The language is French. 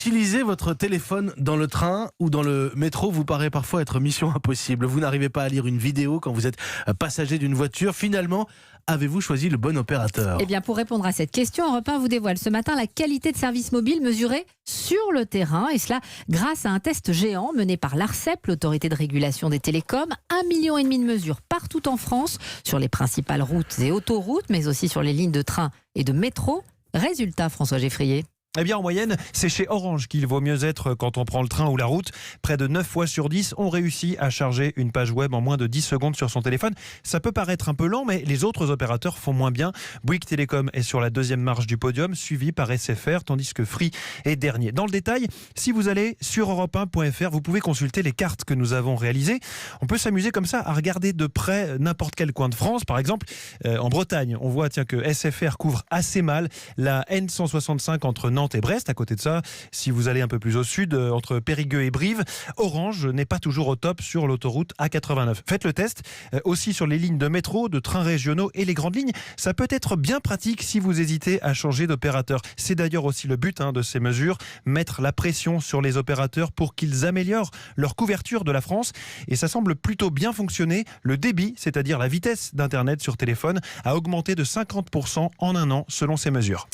Utiliser votre téléphone dans le train ou dans le métro vous paraît parfois être mission impossible. Vous n'arrivez pas à lire une vidéo quand vous êtes passager d'une voiture. Finalement, avez-vous choisi le bon opérateur ? Eh bien, pour répondre à cette question, Europe 1 vous dévoile ce matin la qualité de service mobile mesurée sur le terrain. Et cela grâce à un test géant mené par l'ARCEP, l'autorité de régulation des télécoms. 1,5 million de mesures partout en France, sur les principales routes et autoroutes, mais aussi sur les lignes de train et de métro. Résultat, François Geffrier. Eh bien, en moyenne, c'est chez Orange qu'il vaut mieux être quand on prend le train ou la route. Près de 9 fois sur 10, on réussit à charger une page web en moins de 10 secondes sur son téléphone. Ça peut paraître un peu lent, mais les autres opérateurs font moins bien. Bouygues Télécom est sur la deuxième marche du podium, suivi par SFR, tandis que Free est dernier. Dans le détail, si vous allez sur europe1.fr, vous pouvez consulter les cartes que nous avons réalisées. On peut s'amuser comme ça à regarder de près n'importe quel coin de France. Par exemple, en Bretagne, on voit que SFR couvre assez mal la N165 entre Nantes et Brest. À côté de ça, si vous allez un peu plus au sud, entre Périgueux et Brive, Orange n'est pas toujours au top sur l'autoroute A89. Faites le test aussi sur les lignes de métro, de trains régionaux et les grandes lignes. Ça peut être bien pratique si vous hésitez à changer d'opérateur. C'est d'ailleurs aussi le but de ces mesures, mettre la pression sur les opérateurs pour qu'ils améliorent leur couverture de la France. Et ça semble plutôt bien fonctionner. Le débit, c'est-à-dire la vitesse d'Internet sur téléphone, a augmenté de 50% en un an selon ces mesures.